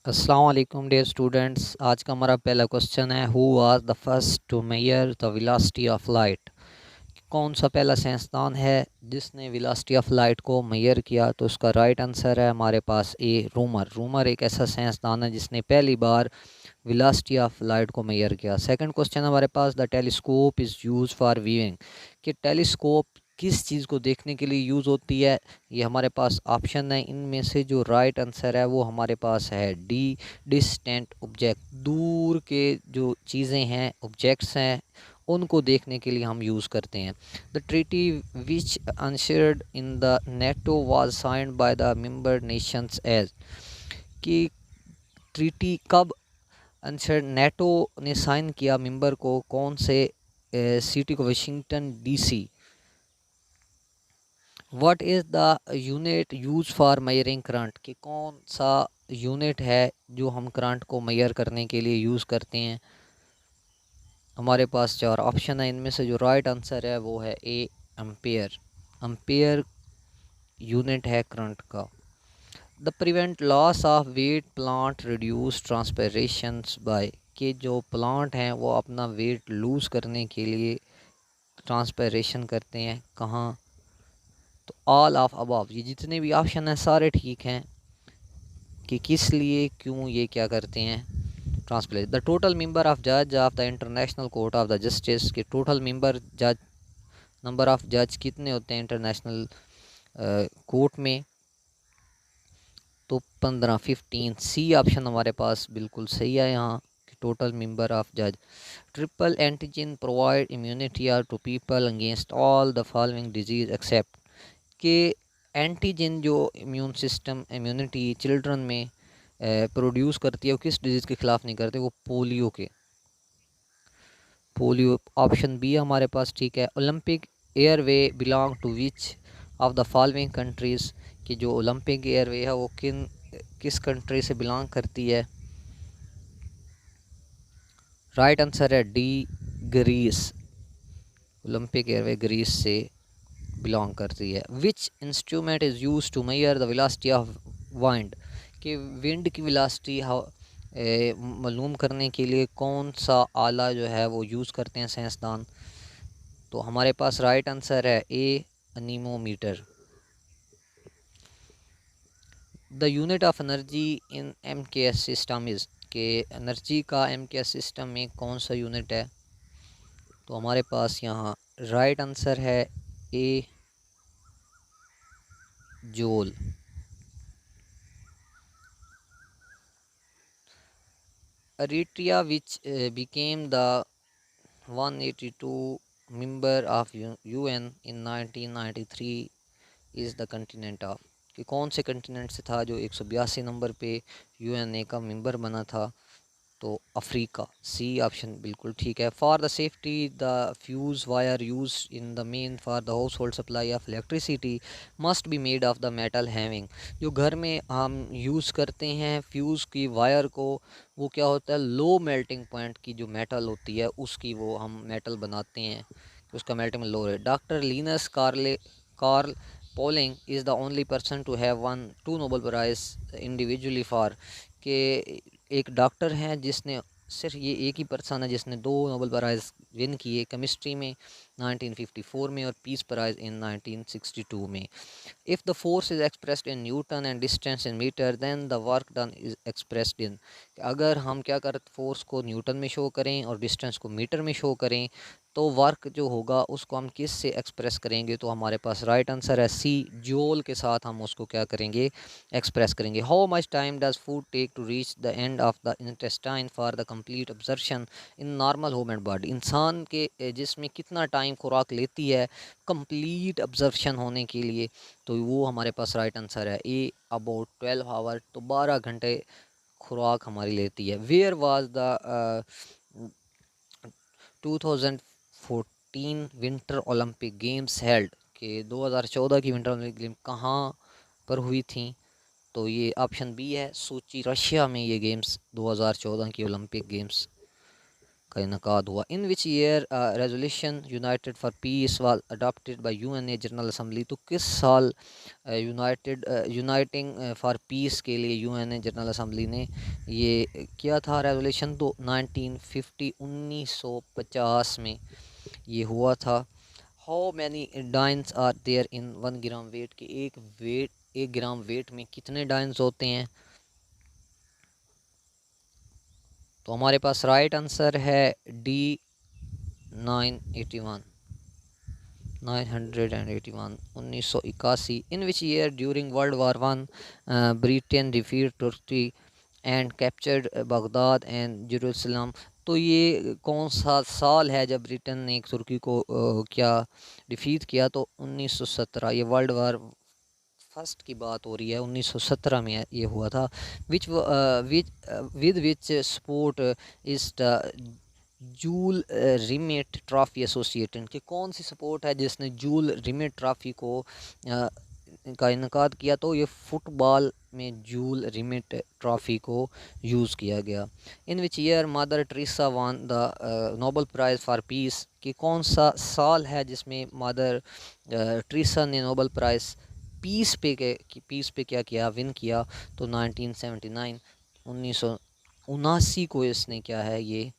अस्सलाम वालेकुम dear students. आज का हमारा पहला क्वेश्चन है, who was the first to measure the velocity of light. कौन सा पहला साइंसदान है जिसने वेलोसिटी ऑफ लाइट को मेजर किया? तो उसका राइट आंसर है हमारे पास ए, रूमर। रूमर एक ऐसा साइंसदान है जिसने पहली बार वेलोसिटी ऑफ लाइट को मेजर किया। सेकंड क्वेश्चन हमारे पास, the telescope is use for viewing. कि टेलीस्कोप किस चीज़ को देखने के लिए यूज़ होती है? ये हमारे पास ऑप्शन है, इनमें से जो राइट आंसर है वो हमारे पास है डी, डिस्टेंट ऑब्जेक्ट। दूर के जो चीज़ें हैं, ऑब्जेक्ट्स हैं, उनको देखने के लिए हम यूज़ करते हैं। The treaty which ensured in the NATO was signed by the member nations age. कि ट्रीटी कब अंशर्ड, नेटो ने साइन किया मेंबर को, कौन से सिटी को? Washington DC. What is the unit use for measuring current. कि कौन सा यूनिट है जो हम करंट को मेजर करने के लिए यूज़ करते हैं? हमारे पास चार ऑप्शन है, इनमें से जो राइट आंसर है वो है ए, एम्पेयर। एम्पेयर यूनिट है करंट का। The prevent loss of water plant reduce transpiration by. कि जो प्लांट हैं वो अपना वेट लूज़ करने के लिए ट्रांसपरेशन करते हैं कहाँ? तो ऑल ऑफ अबव, ये जितने भी ऑप्शन हैं सारे ठीक हैं कि किस लिए, क्यों ये क्या करते हैं, ट्रांसपरेट। द टोटल मेंबर ऑफ जज of the international court of the justice. के टोटल मेंबर जज, नंबर ऑफ जज कितने होते हैं इंटरनेशनल कोर्ट में? तो 15, 15। सी ऑप्शन हमारे पास बिल्कुल सही है यहाँ, टोटल मेंबर ऑफ जज। Triple antigen provide immunity are to people against all the following disease except. के एंटीजन जो इम्यून सिस्टम इम्यूनिटी चिल्ड्रन में प्रोड्यूस करती है, वो किस डिजीज़ के ख़िलाफ़ नहीं करते? वो पोलियो के। पोलियो ऑप्शन बी हमारे पास ठीक है। Olympic airway belong to which of the following countries. कि जो ओलंपिक एयरवे है वो किस कंट्री से बिलोंग करती है? राइट आंसर है D, Greece. Olympic airway Greece से बिलोंग करती है। Which instrument is use to measure the velocity of wind. कि विंड की वेलोसिटी मालूम करने के लिए कौन सा आला जो है वो यूज़ करते हैं साइंसदान? तो हमारे पास राइट आंसर है A, anemometer. The unit of energy in M K S system is. के एनर्जी का एम के एस सिस्टम में कौन सा यूनिट है? तो हमारे पास यहाँ राइट आंसर है ए, joule. Eritrea, which became the 182 member of UN in 1993, is the continent of। कि कौन से कंटिनेंट से था जो 182 नंबर पे यूएनए का मेंबर बना था? तो अफ्रीका। सी ऑप्शन बिल्कुल ठीक है। For the safety the fuse wire use in the main for the house hold supply of electricity must be made of the metal having. जो घर में हम यूज़ करते हैं फ्यूज़ की वायर को, वो क्या होता है? लो मेल्टिंग पॉइंट की जो मेटल होती है उसकी वो हम मेटल बनाते हैं, उसका मेल्टिंग लो है। Doctor Linus Carl Pauling is the only person to have won two Nobel prize individually for. के एक डॉक्टर हैं जिसने, सिर्फ ये एक ही पर्सन है जिसने 2 नोबल प्राइज़ विन किए, केमिस्ट्री में 1954 में और पीस प्राइज़ इन 1962 में। If the force is expressed in newton and distance in metre then the work done is expressed in. अगर हम क्या करते, फोर्स को न्यूटन में शो करें और डिस्टेंस को मीटर में शो करें, तो वर्क जो होगा उसको हम किस से एक्सप्रेस करेंगे? तो हमारे पास राइट आंसर है सी, जूल के साथ हम उसको क्या करेंगे? एक्सप्रेस करेंगे। How much time does food take to reach the end of the intestine for the complete absorption in normal human body. इंसान के जिसमें कितना टाइम खुराक लेती है कंप्लीट अब्जर्शन होने के लिए? तो वो हमारे पास राइट आंसर है ए, अबाउट 12 आवर। तो 12 घंटे खुराक हमारी लेती है। Where was the 2014 winter Olympic games held. के 2014 की विंटर ओलंपिक गेम कहाँ पर हुई थी? तो ये ऑप्शन बी है, सोची, रशिया में ये गेम्स 2014 की ओलंपिक गेम्स का इनकाद हुआ। In which year resolution united for peace was adopted by UNA general assembly. तो किस साल यूनाइटिंग फॉर पीस के लिए यूएनए जनरल असेंबली ने ये किया था रेजोल्यूशन? तो 1950 में ये हुआ था। How many dynes are there in 1 gram weight? के 1 ग्राम वेट में कितने डाइन्स होते हैं? तो हमारे पास राइट आंसर है D 981 981 1981। In which year during World War one Britain defeat Turkey and captured Baghdad and Jerusalem? तो ये कौन सा साल है जब ब्रिटेन ने तुर्की को क्या डिफीट किया? तो 1917। ये वर्ल्ड वार फर्स्ट की बात हो रही है, 1917 में ये हुआ था। With which sport is the joule Rimet trophy associated? कि कौन सी स्पोर्ट है जिसने जूल रिमेट ट्रॉफी को का इनकाद किया? तो ये फुटबॉल में जूल रिमेट ट्रॉफी को यूज़ किया गया। In which year Mother Teresa won the Nobel prize for peace? कि कौन सा साल है जिसमें मदर टेरेसा ने नोबेल प्राइज़ पीस पे क्या किया, विन किया? तो 1979 1979 को इसने क्या है ये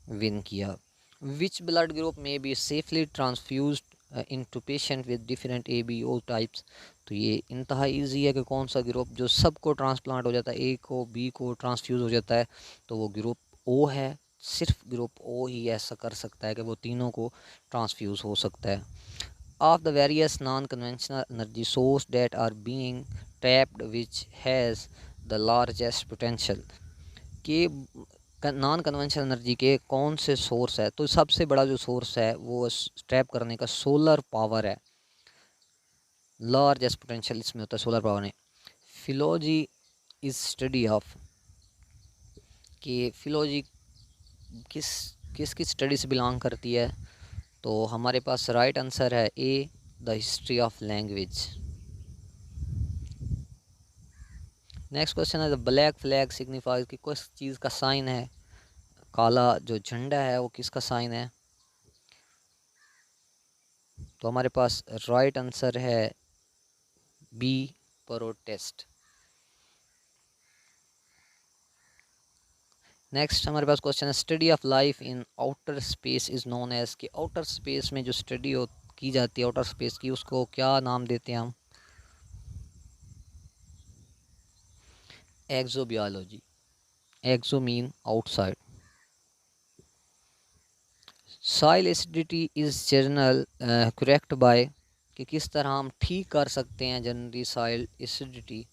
विन किया। विच ब्लड ग्रुप में be safely transfused into patient with different ABO types? तो ये इंतहा ईजी है कि कौन सा ग्रुप जो सबको ट्रांसप्लांट हो जाता है, A को B को ट्रांसफ्यूज हो जाता है, तो वो ग्रुप O है। सिर्फ ग्रुप O ही ऐसा कर सकता है कि वो तीनों को ट्रांसफ्यूज हो सकता है। Of the various non-conventional energy source that are being tapped, which has the largest potential? कि नॉन कन्वेंशनल एनर्जी के कौन से सोर्स है? तो सबसे बड़ा जो सोर्स है वो टैप करने का सोलर पावर है। लार्जेस्ट पोटेंशियल इसमें होता है सोलर पावर में। फिलोजी इज स्टडी ऑफ? कि फिलोजी किस किस किस स्टडी से बिलोंग करती है? तो हमारे पास राइट आंसर है A, the history of language. Next question है द ब्लैक फ्लैग सिग्निफाइज? कि किस चीज़ का साइन है? काला जो झंडा है वो किसका साइन है? तो हमारे पास राइट आंसर है बी, प्रोटेस्ट। नेक्स्ट हमारे पास क्वेश्चन है study of life in outer space is known as? कि आउटर स्पेस में जो स्टडी की जाती है आउटर स्पेस की, उसको क्या नाम देते हैं हम? Exobiology. Exo mean outside. Soil acidity is general correct by? कि किस तरह हम ठीक कर सकते हैं जनरली सॉइल एसिडिटी?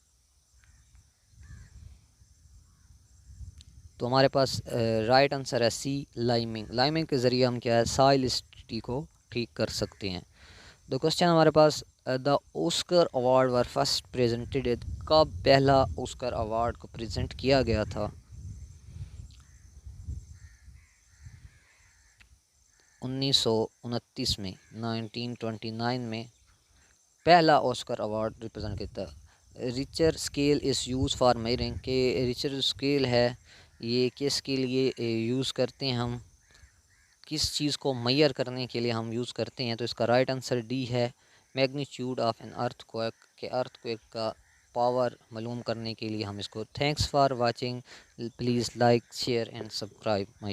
तो हमारे पास राइट आंसर है सी, लाइमिंग। लाइमिंग के ज़रिए हम क्या है सॉइल एसिडिटी को ठीक कर सकते हैं। दो क्वेश्चन हमारे पास the Oscar award were first presented? कब पहला ऑस्कर अवार्ड को प्रेजेंट किया गया था? 1929 में, 1929 में पहला ऑस्कर अवार्ड रिप्रेजेंट किया था। Richter scale is use for measuring? के रिचर स्केल है ये किसके लिए यूज़ करते हैं हम? किस चीज़ को मैयर करने के लिए हम यूज़ करते हैं? तो इसका राइट आंसर डी है, मैग्नीट्यूड ऑफ एन अर्थक्वेक। के अर्थक्वेक का पावर मालूम करने के लिए हम इसको। Thanks for watching, please like share and subscribe my